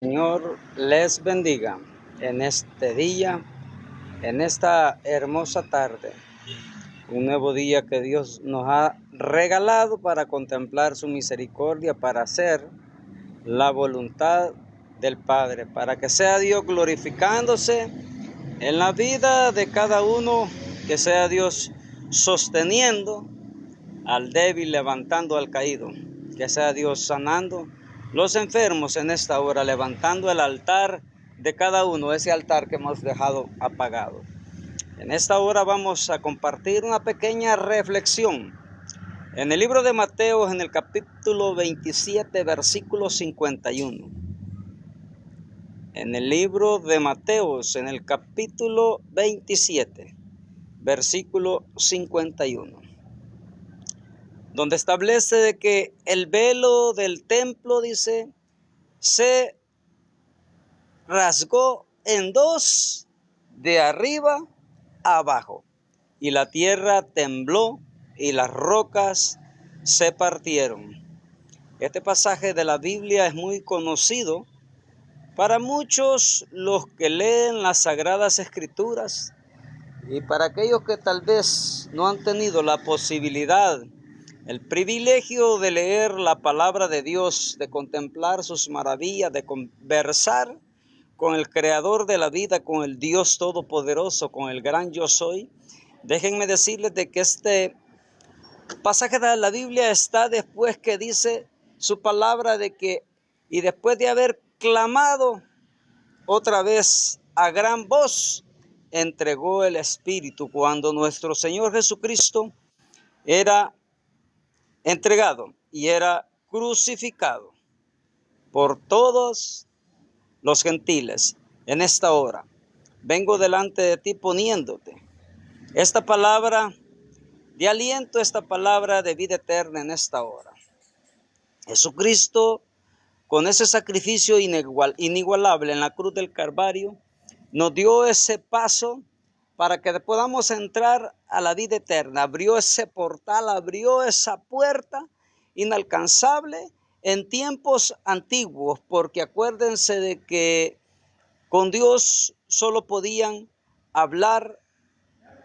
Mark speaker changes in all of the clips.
Speaker 1: Señor les bendiga en este día, en esta hermosa tarde, un nuevo día que Dios nos ha regalado para contemplar su misericordia, para hacer la voluntad del Padre, para que sea Dios glorificándose en la vida de cada uno, que sea Dios sosteniendo al débil, levantando al caído, que sea Dios sanando los enfermos en esta hora, levantando el altar de cada uno, ese altar que hemos dejado apagado. En esta hora vamos a compartir una pequeña reflexión en el libro de Mateo, en el capítulo 27, versículo 51. En el libro de Mateo, en el capítulo 27, versículo 51. Donde establece de que el velo del templo, dice, se rasgó en dos de arriba a abajo, y la tierra tembló y las rocas se partieron. Este pasaje de la Biblia es muy conocido para muchos los que leen las Sagradas Escrituras, y para aquellos que tal vez no han tenido la posibilidad, el privilegio de leer la palabra de Dios, de contemplar sus maravillas, de conversar con el Creador de la vida, con el Dios Todopoderoso, con el gran Yo Soy. Déjenme decirles de que este pasaje de la Biblia está después que dice su palabra de que, y después de haber clamado otra vez a gran voz, entregó el Espíritu. Cuando nuestro Señor Jesucristo era entregado y era crucificado por todos los gentiles. En esta hora vengo delante de ti poniéndote esta palabra de aliento, esta palabra de vida eterna en esta hora. Jesucristo, con ese sacrificio inigualable en la cruz del Calvario, nos dio ese paso para que podamos entrar a la vida eterna. Abrió ese portal, abrió esa puerta inalcanzable en tiempos antiguos, porque acuérdense de que con Dios solo podían hablar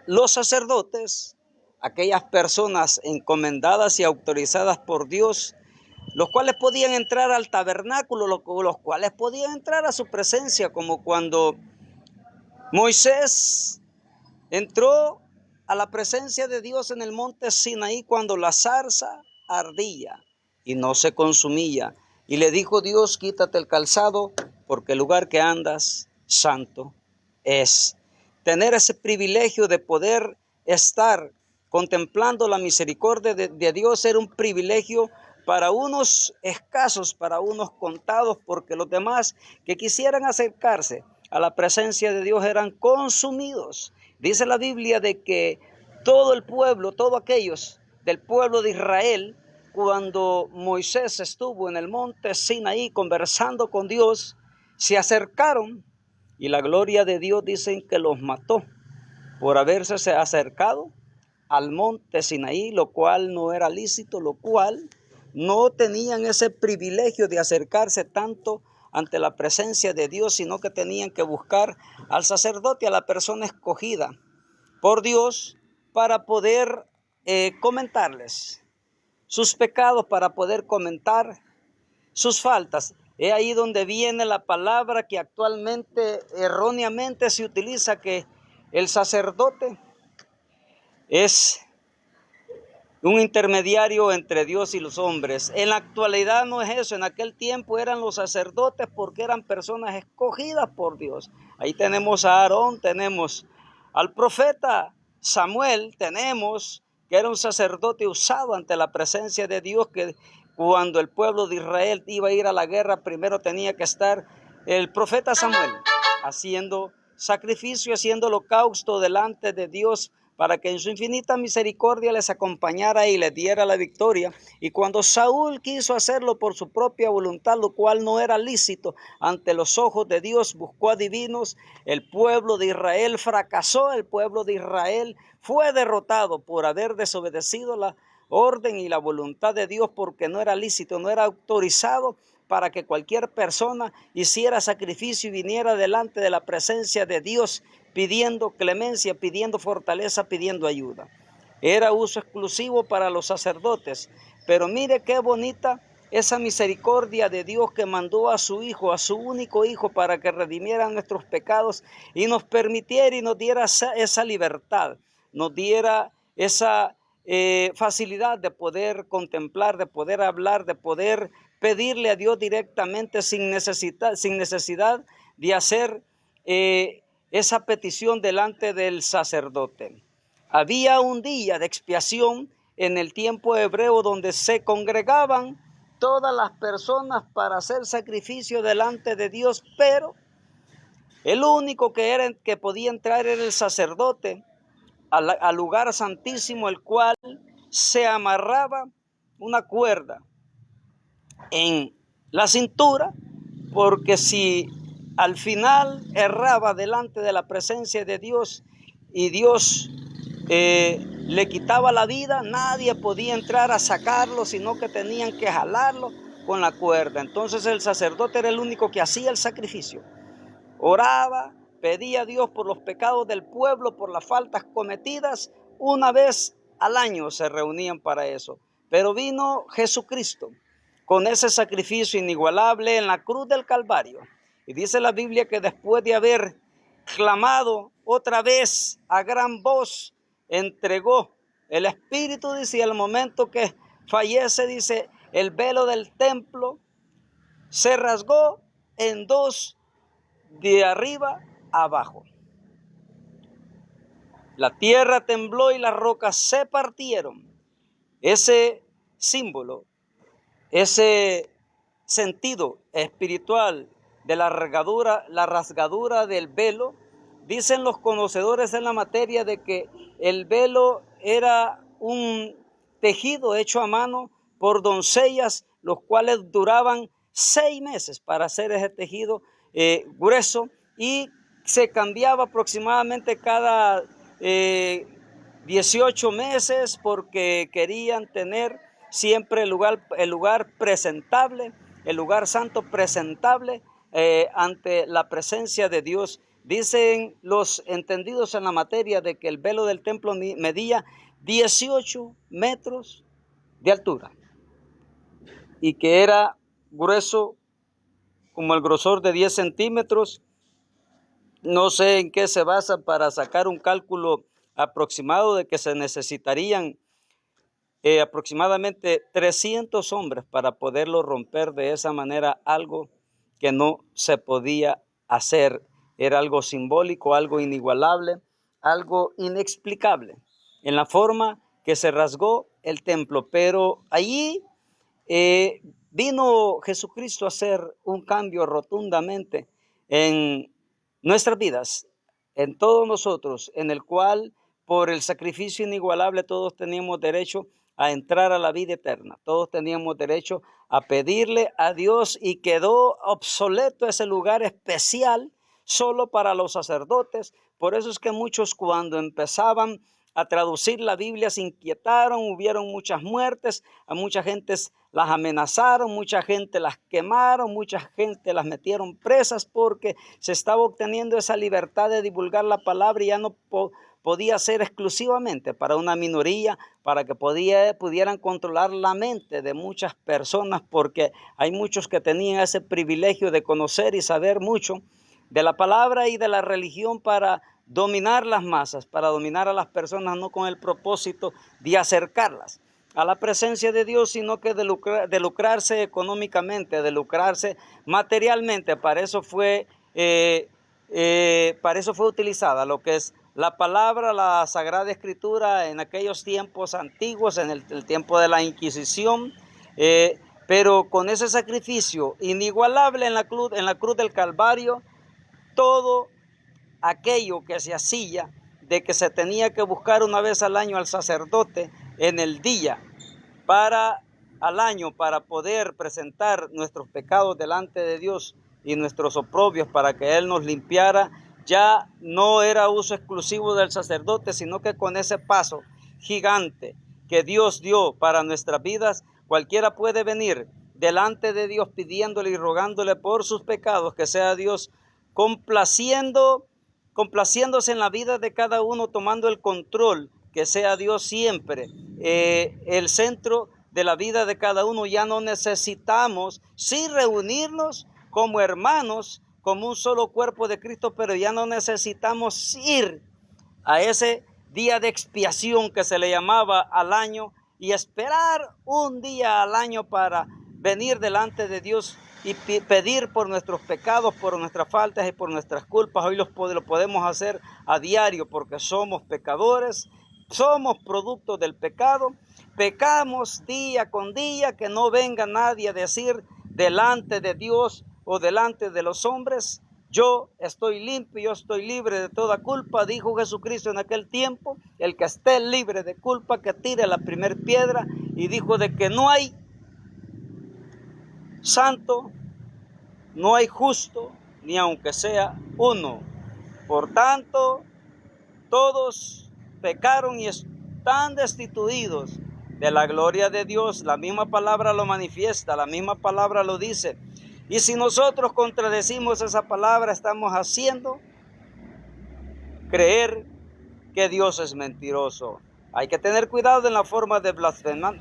Speaker 1: los sacerdotes, aquellas personas encomendadas y autorizadas por Dios, los cuales podían entrar al tabernáculo, los cuales podían entrar a su presencia, como cuando Moisés entró a la presencia de Dios en el monte Sinaí cuando la zarza ardía y no se consumía. Y le dijo Dios, quítate el calzado porque el lugar que andas santo es. Tener ese privilegio de poder estar contemplando la misericordia de Dios era un privilegio para unos escasos, para unos contados, porque los demás que quisieran acercarse a la presencia de Dios eran consumidos. Dice la Biblia de que todo el pueblo, todos aquellos del pueblo de Israel, cuando Moisés estuvo en el monte Sinaí conversando con Dios, se acercaron y la gloria de Dios dicen que los mató por haberse acercado al monte Sinaí, lo cual no era lícito, lo cual no tenían ese privilegio de acercarse tanto ante la presencia de Dios, sino que tenían que buscar al sacerdote, a la persona escogida por Dios, para poder comentarles sus pecados, para poder comentar sus faltas. Es ahí donde viene la palabra que actualmente erróneamente se utiliza, que el sacerdote es un intermediario entre Dios y los hombres. En la actualidad no es eso. En aquel tiempo eran los sacerdotes porque eran personas escogidas por Dios. Ahí tenemos a Aarón, tenemos al profeta Samuel, tenemos que era un sacerdote usado ante la presencia de Dios, que cuando el pueblo de Israel iba a ir a la guerra, primero tenía que estar el profeta Samuel haciendo sacrificio, haciendo holocausto delante de Dios, para que en su infinita misericordia les acompañara y les diera la victoria. Y cuando Saúl quiso hacerlo por su propia voluntad, lo cual no era lícito ante los ojos de Dios, buscó adivinos, el pueblo de Israel fracasó, el pueblo de Israel fue derrotado por haber desobedecido la orden y la voluntad de Dios, porque no era lícito, no era autorizado para que cualquier persona hiciera sacrificio y viniera delante de la presencia de Dios pidiendo clemencia, pidiendo fortaleza, pidiendo ayuda. Era uso exclusivo para los sacerdotes, pero mire qué bonita esa misericordia de Dios que mandó a su Hijo, a su único Hijo, para que redimiera nuestros pecados y nos permitiera y nos diera esa libertad, nos diera esa facilidad de poder contemplar, de poder hablar, de poder pedirle a Dios directamente sin necesidad de hacer esa petición delante del sacerdote. Había un día de expiación en el tiempo hebreo donde se congregaban todas las personas para hacer sacrificio delante de Dios, pero el único que podía entrar era el sacerdote al lugar santísimo, el cual se amarraba una cuerda en la cintura, porque si al final erraba delante de la presencia de Dios y Dios le quitaba la vida, nadie podía entrar a sacarlo, sino que tenían que jalarlo con la cuerda. Entonces el sacerdote era el único que hacía el sacrificio. Oraba, pedía a Dios por los pecados del pueblo, por las faltas cometidas. Una vez al año se reunían para eso. Pero vino Jesucristo con ese sacrificio inigualable en la cruz del Calvario. Y dice la Biblia que después de haber clamado otra vez a gran voz, entregó el Espíritu, dice, y al momento que fallece, dice, el velo del templo se rasgó en dos, de arriba a abajo. La tierra tembló y las rocas se partieron. Ese símbolo, ese sentido espiritual de la rasgadura del velo, dicen los conocedores en la materia de que el velo era un tejido hecho a mano por doncellas, los cuales duraban 6 meses para hacer ese tejido grueso, y se cambiaba aproximadamente cada 18 meses porque querían tener siempre el lugar presentable, el lugar santo presentable ante la presencia de Dios. Dicen los entendidos en la materia de que el velo del templo medía 18 metros de altura y que era grueso como el grosor de 10 centímetros. No sé en qué se basa para sacar un cálculo aproximado de que se necesitarían aproximadamente 300 hombres para poderlo romper de esa manera, algo que no se podía hacer. Era algo simbólico, algo inigualable, algo inexplicable en la forma que se rasgó el templo. Pero allí vino Jesucristo a hacer un cambio rotundamente en nuestras vidas, en todos nosotros, en el cual por el sacrificio inigualable todos teníamos derecho a entrar a la vida eterna. Todos teníamos derecho a pedirle a Dios, y quedó obsoleto ese lugar especial solo para los sacerdotes. Por eso es que muchos, cuando empezaban a traducir la Biblia, se inquietaron, hubieron muchas muertes, a mucha gente las amenazaron, mucha gente las quemaron, mucha gente las metieron presas, porque se estaba obteniendo esa libertad de divulgar la palabra y ya no podía ser exclusivamente para una minoría, para que pudieran controlar la mente de muchas personas, porque hay muchos que tenían ese privilegio de conocer y saber mucho de la palabra y de la religión para dominar las masas, para dominar a las personas, no con el propósito de acercarlas a la presencia de Dios, sino que de lucrarse económicamente, de lucrarse materialmente. Para eso fue utilizada lo que es la palabra, la Sagrada Escritura en aquellos tiempos antiguos, en el tiempo de la Inquisición, pero con ese sacrificio inigualable en la cruz del Calvario, todo aquello que se hacía de que se tenía que buscar una vez al año al sacerdote en el día al año para poder presentar nuestros pecados delante de Dios y nuestros oprobios para que Él nos limpiara, ya no era uso exclusivo del sacerdote, sino que con ese paso gigante que Dios dio para nuestras vidas, cualquiera puede venir delante de Dios, pidiéndole y rogándole por sus pecados, que sea Dios complaciéndose en la vida de cada uno, tomando el control, que sea Dios siempre el centro de la vida de cada uno. Ya no necesitamos sí reunirnos como hermanos, como un solo cuerpo de Cristo, pero ya no necesitamos ir a ese día de expiación que se le llamaba al año y esperar un día al año para venir delante de Dios y pedir por nuestros pecados, por nuestras faltas y por nuestras culpas. Hoy lo podemos hacer a diario porque somos pecadores, somos producto del pecado, pecamos día con día. Que no venga nadie a decir delante de Dios o delante de los hombres: yo estoy limpio, yo estoy libre de toda culpa. Dijo Jesucristo en aquel tiempo: el que esté libre de culpa, que tire la primera piedra. Y dijo de que no hay santo, no hay justo, ni aunque sea uno. Por tanto, todos pecaron y están destituidos de la gloria de Dios. La misma palabra lo manifiesta, la misma palabra lo dice. Y si nosotros contradecimos esa palabra, estamos haciendo creer que Dios es mentiroso. Hay que tener cuidado en la forma de blasfemar.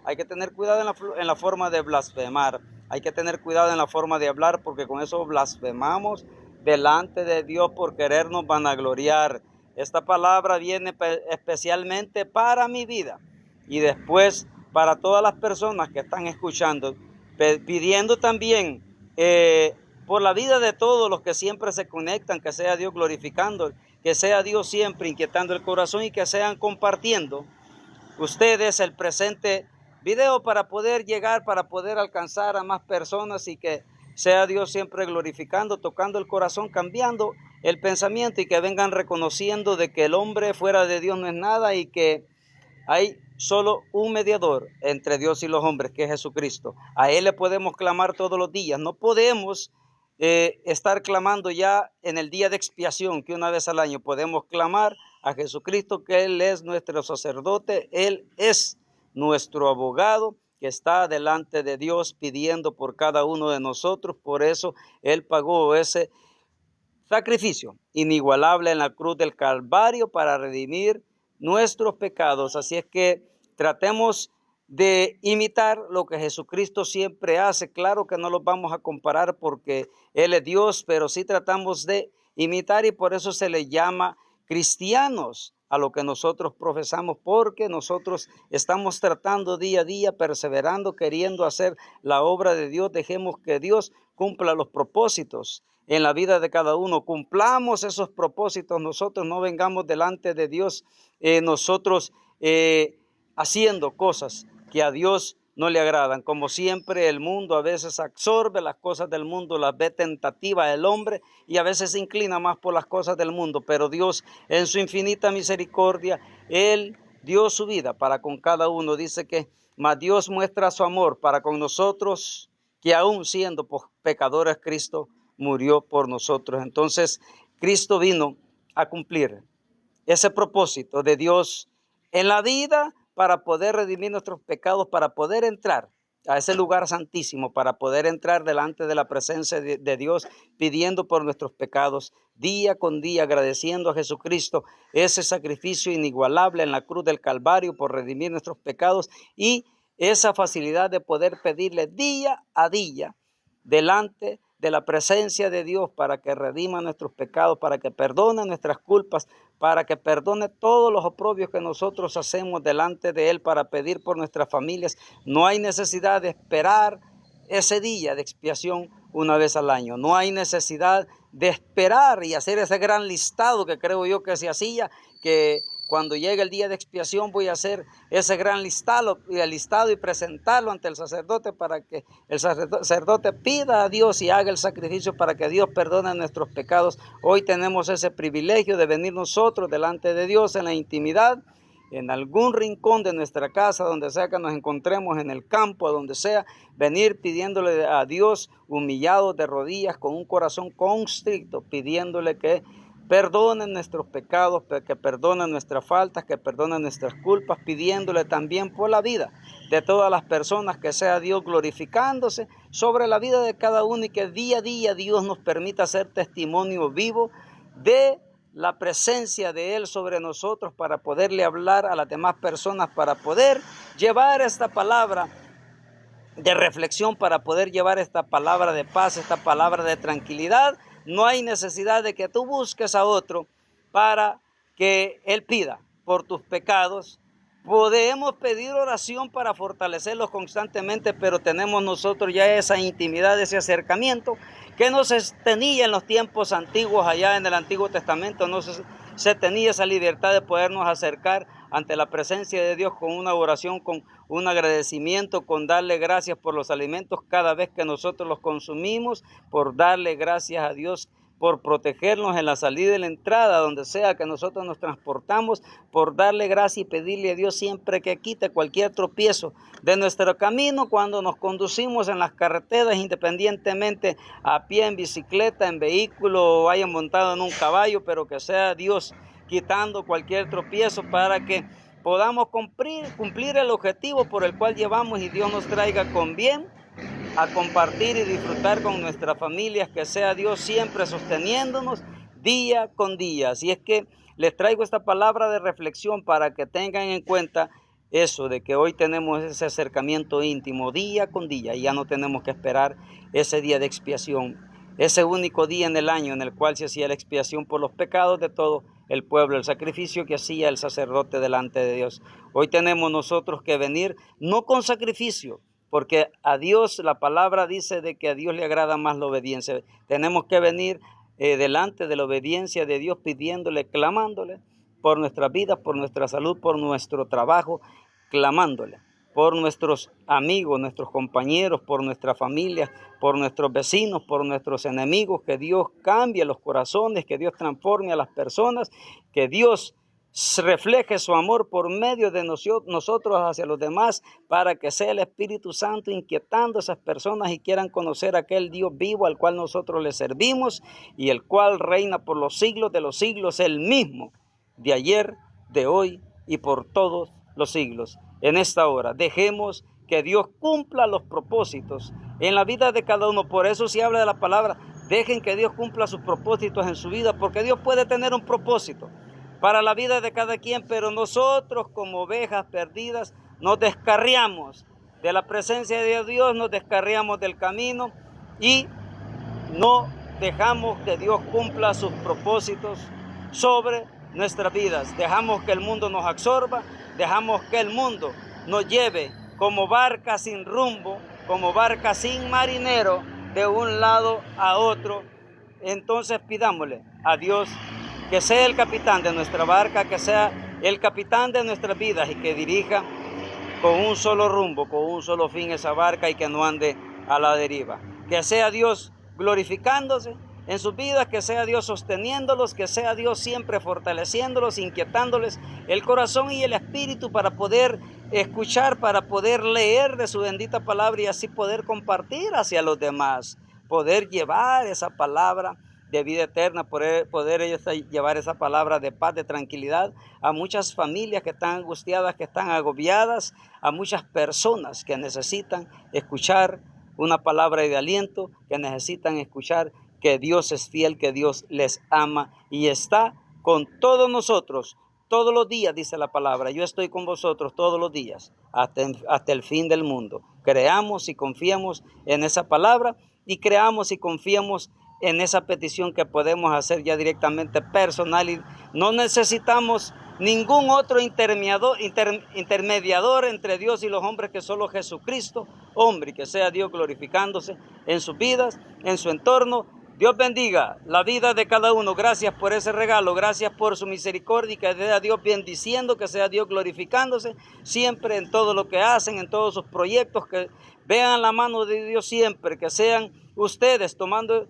Speaker 1: Hay que tener cuidado en la forma de blasfemar. Hay que tener cuidado en la forma de hablar, porque con eso blasfemamos delante de Dios por querernos vanagloriar. Esta palabra viene especialmente para mi vida y después para todas las personas que están escuchando, pidiendo también por la vida de todos los que siempre se conectan, que sea Dios glorificando, que sea Dios siempre inquietando el corazón, y que sean compartiendo ustedes el presente video para poder llegar, para poder alcanzar a más personas, y que sea Dios siempre glorificando, tocando el corazón, cambiando el pensamiento, y que vengan reconociendo de que el hombre fuera de Dios no es nada, y que hay solo un mediador entre Dios y los hombres, que es Jesucristo. A Él le podemos clamar todos los días. No podemos estar clamando ya en el día de expiación, que una vez al año podemos clamar a Jesucristo, que Él es nuestro sacerdote, Él es nuestro abogado, que está delante de Dios pidiendo por cada uno de nosotros. Por eso Él pagó ese sacrificio inigualable en la cruz del Calvario para redimir nuestros pecados. Así es que tratemos de imitar lo que Jesucristo siempre hace. Claro que no los vamos a comparar porque Él es Dios, pero sí tratamos de imitar, y por eso se le llama cristianos a lo que nosotros profesamos, porque nosotros estamos tratando día a día, perseverando, queriendo hacer la obra de Dios. Dejemos que Dios cumpla los propósitos en la vida de cada uno. Cumplamos esos propósitos. Nosotros no vengamos delante de Dios nosotros haciendo cosas que a Dios no le agradan. Como siempre, el mundo a veces absorbe las cosas del mundo, las ve tentativas el hombre, y a veces se inclina más por las cosas del mundo. Pero Dios, en su infinita misericordia, Él dio su vida para con cada uno. Dice que mas Dios muestra su amor para con nosotros, que aún siendo pecadores, Cristo murió por nosotros. Entonces, Cristo vino a cumplir ese propósito de Dios en la vida, para poder redimir nuestros pecados, para poder entrar a ese lugar santísimo, para poder entrar delante de la presencia de Dios, pidiendo por nuestros pecados día con día, agradeciendo a Jesucristo ese sacrificio inigualable en la cruz del Calvario por redimir nuestros pecados, y esa facilidad de poder pedirle día a día delante de la presencia de Dios, para que redima nuestros pecados, para que perdone nuestras culpas, para que perdone todos los oprobios que nosotros hacemos delante de Él, para pedir por nuestras familias. No hay necesidad de esperar ese día de expiación una vez al año. No hay necesidad de esperar y hacer ese gran listado que creo yo que se hacía, que cuando llegue el día de expiación voy a hacer ese gran listado y presentarlo ante el sacerdote, para que el sacerdote pida a Dios y haga el sacrificio para que Dios perdone nuestros pecados. Hoy tenemos ese privilegio de venir nosotros delante de Dios en la intimidad, en algún rincón de nuestra casa, donde sea que nos encontremos, en el campo, donde sea, venir pidiéndole a Dios, humillados de rodillas, con un corazón constricto, pidiéndole que perdone nuestros pecados, que perdone nuestras faltas, que perdone nuestras culpas, pidiéndole también por la vida de todas las personas, que sea Dios glorificándose sobre la vida de cada uno y que día a día Dios nos permita ser testimonio vivo de la presencia de Él sobre nosotros para poderle hablar a las demás personas, para poder llevar esta palabra de reflexión, para poder llevar esta palabra de paz, esta palabra de tranquilidad. No hay necesidad de que tú busques a otro para que Él pida por tus pecados. Podemos pedir oración para fortalecerlos constantemente, pero tenemos nosotros ya esa intimidad, ese acercamiento que no se tenía en los tiempos antiguos, allá en el Antiguo Testamento, no se tenía esa libertad de podernos acercar ante la presencia de Dios con una oración, con un agradecimiento, con darle gracias por los alimentos cada vez que nosotros los consumimos, por darle gracias a Dios, por protegernos en la salida y la entrada, donde sea que nosotros nos transportamos, por darle gracias y pedirle a Dios siempre que quite cualquier tropiezo de nuestro camino cuando nos conducimos en las carreteras, independientemente a pie, en bicicleta, en vehículo o hayan montado en un caballo, pero que sea Dios quitando cualquier tropiezo para que podamos cumplir el objetivo por el cual llevamos y Dios nos traiga con bien a compartir y disfrutar con nuestras familias, que sea Dios siempre sosteniéndonos día con día. Así es que les traigo esta palabra de reflexión para que tengan en cuenta eso de que hoy tenemos ese acercamiento íntimo día con día y ya no tenemos que esperar ese día de expiación, ese único día en el año en el cual se hacía la expiación por los pecados de todo el pueblo, el sacrificio que hacía el sacerdote delante de Dios. Hoy tenemos nosotros que venir no con sacrificio, porque a Dios, la palabra dice de que a Dios le agrada más la obediencia. Tenemos que venir delante de la obediencia de Dios, pidiéndole, clamándole por nuestras vidas, por nuestra salud, por nuestro trabajo, clamándole por nuestros amigos, nuestros compañeros, por nuestra familia, por nuestros vecinos, por nuestros enemigos, que Dios cambie los corazones, que Dios transforme a las personas, que Dios refleje su amor por medio de nosotros hacia los demás, para que sea el Espíritu Santo inquietando a esas personas y quieran conocer a aquel Dios vivo al cual nosotros le servimos y el cual reina por los siglos de los siglos, el mismo de ayer, de hoy y por todos los siglos. En esta hora dejemos que Dios cumpla los propósitos en la vida de cada uno. Por eso se habla de la palabra, dejen que Dios cumpla sus propósitos en su vida, porque Dios puede tener un propósito para la vida de cada quien, pero nosotros como ovejas perdidas nos descarriamos de la presencia de Dios, nos descarriamos del camino y no dejamos que Dios cumpla sus propósitos sobre nuestras vidas. Dejamos que el mundo nos absorba, dejamos que el mundo nos lleve como barca sin rumbo, como barca sin marinero, de un lado a otro. Entonces pidámosle a Dios que sea el capitán de nuestra barca, que sea el capitán de nuestras vidas y que dirija con un solo rumbo, con un solo fin esa barca y que no ande a la deriva. Que sea Dios glorificándose en sus vidas, que sea Dios sosteniéndolos, que sea Dios siempre fortaleciéndolos, inquietándoles el corazón y el espíritu para poder escuchar, para poder leer de su bendita palabra y así poder compartir hacia los demás, poder llevar esa palabra de vida eterna, poder ellos llevar esa palabra de paz, de tranquilidad a muchas familias que están angustiadas, que están agobiadas, a muchas personas que necesitan escuchar una palabra de aliento, que necesitan escuchar que Dios es fiel, que Dios les ama y está con todos nosotros todos los días, dice la palabra. Yo estoy con vosotros todos los días hasta el fin del mundo. Creamos y confiamos en esa palabra y creamos y confiamos en esa petición que podemos hacer ya directamente personal y no necesitamos ningún otro intermediador entre Dios y los hombres que solo Jesucristo, hombre, y que sea Dios glorificándose en sus vidas, en su entorno. Dios bendiga la vida de cada uno. Gracias por ese regalo, gracias por su misericordia y que sea Dios bendiciendo, que sea Dios glorificándose siempre en todo lo que hacen, en todos sus proyectos, que vean la mano de Dios siempre, que sean ustedes tomando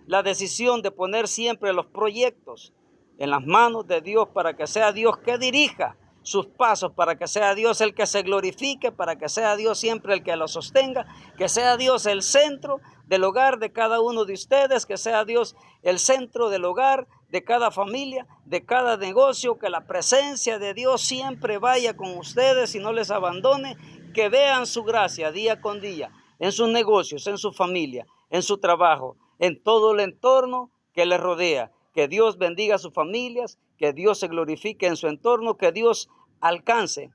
Speaker 1: la decisión de poner siempre los proyectos en las manos de Dios para que sea Dios que dirija sus pasos, para que sea Dios el que se glorifique, para que sea Dios siempre el que lo sostenga, que sea Dios el centro del hogar de cada uno de ustedes, que sea Dios el centro del hogar de cada familia, de cada negocio, que la presencia de Dios siempre vaya con ustedes y no les abandone, que vean su gracia día con día en sus negocios, en su familia, en su trabajo, en todo el entorno que les rodea. Que Dios bendiga a sus familias, que Dios se glorifique en su entorno, que Dios alcance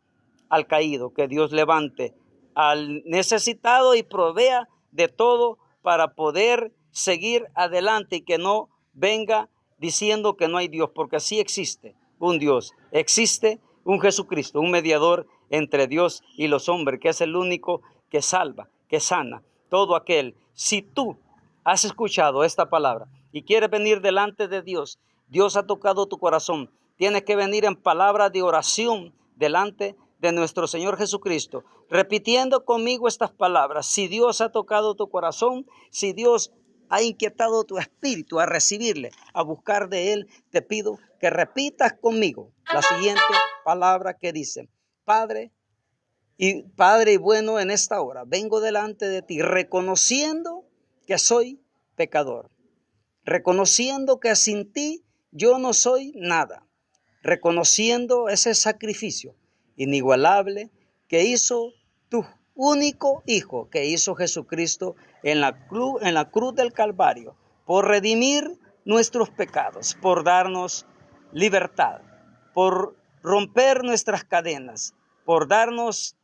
Speaker 1: al caído, que Dios levante al necesitado y provea de todo para poder seguir adelante y que no venga diciendo que no hay Dios, porque sí existe un Dios, existe un Jesucristo, un mediador entre Dios y los hombres, que es el único que salva, que sana. Todo aquel, si tú has escuchado esta palabra y quieres venir delante de Dios, Dios ha tocado tu corazón, tienes que venir en palabras de oración delante de nuestro Señor Jesucristo, repitiendo conmigo estas palabras. Si Dios ha tocado tu corazón, si Dios ha inquietado tu espíritu a recibirle, a buscar de Él, te pido que repitas conmigo la siguiente palabra que dice: Padre y bueno, en esta hora vengo delante de ti reconociendo que soy pecador, reconociendo que sin ti yo no soy nada, reconociendo ese sacrificio inigualable que hizo tu único Hijo, que hizo Jesucristo en la cruz del Calvario, por redimir nuestros pecados, por darnos libertad, por romper nuestras cadenas, por darnos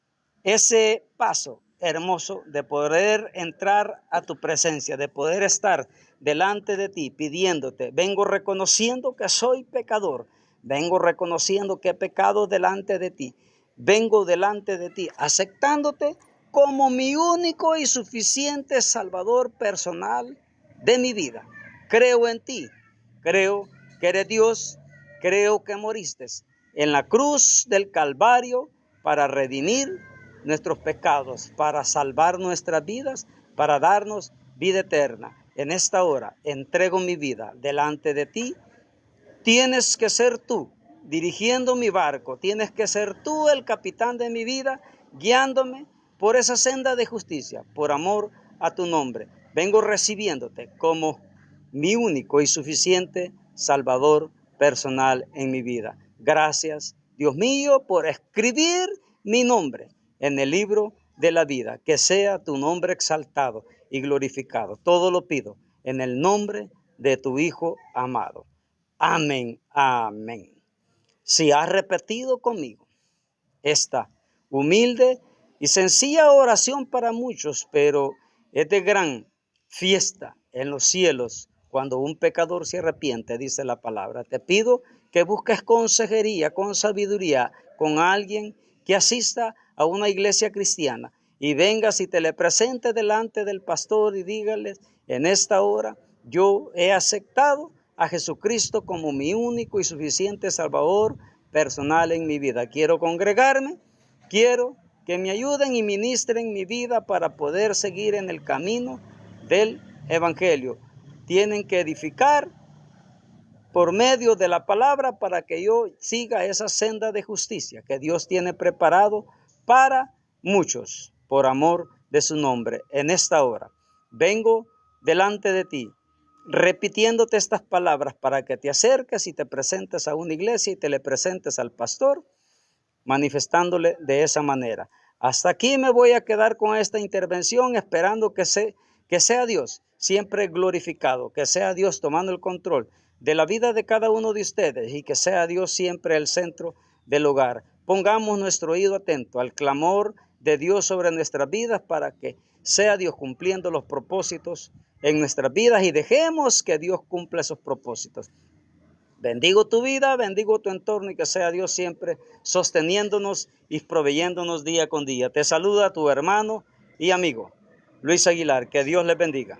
Speaker 1: ese paso hermoso de poder entrar a tu presencia, de poder estar delante de ti pidiéndote. Vengo reconociendo que soy pecador, vengo reconociendo que he pecado delante de ti, vengo delante de ti aceptándote como mi único y suficiente Salvador personal de mi vida. Creo en ti, creo que eres Dios, creo que moriste en la cruz del Calvario para redimir nuestros pecados, para salvar nuestras vidas, para darnos vida eterna. En esta hora entrego mi vida delante de ti. Tienes que ser tú dirigiendo mi barco, tienes que ser tú el capitán de mi vida, guiándome por esa senda de justicia, por amor a tu nombre. Vengo recibiéndote como mi único y suficiente Salvador personal en mi vida. Gracias, Dios mío, por escribir mi nombre en el libro de la vida. Que sea tu nombre exaltado y glorificado. Todo lo pido en el nombre de tu Hijo amado. Amén, amén. Si has repetido conmigo esta humilde y sencilla oración para muchos, pero es de gran fiesta en los cielos cuando un pecador se arrepiente, dice la palabra. Te pido que busques consejería, con sabiduría, con alguien que asista a una iglesia cristiana y vengas y te le presentes delante del pastor y dígales: en esta hora yo he aceptado a Jesucristo como mi único y suficiente Salvador personal en mi vida. Quiero congregarme, quiero que me ayuden y ministren mi vida para poder seguir en el camino del Evangelio. Tienen que edificar por medio de la palabra para que yo siga esa senda de justicia que Dios tiene preparado para muchos, por amor de su nombre. En esta hora vengo delante de ti, repitiéndote estas palabras para que te acerques y te presentes a una iglesia y te le presentes al pastor, manifestándole de esa manera. Hasta aquí me voy a quedar con esta intervención, esperando que sea Dios siempre glorificado, que sea Dios tomando el control de la vida de cada uno de ustedes y que sea Dios siempre el centro del hogar. Pongamos nuestro oído atento al clamor de Dios sobre nuestras vidas para que sea Dios cumpliendo los propósitos en nuestras vidas y dejemos que Dios cumpla esos propósitos. Bendigo tu vida, bendigo tu entorno y que sea Dios siempre sosteniéndonos y proveyéndonos día con día. Te saluda tu hermano y amigo Luis Aguilar. Que Dios les bendiga.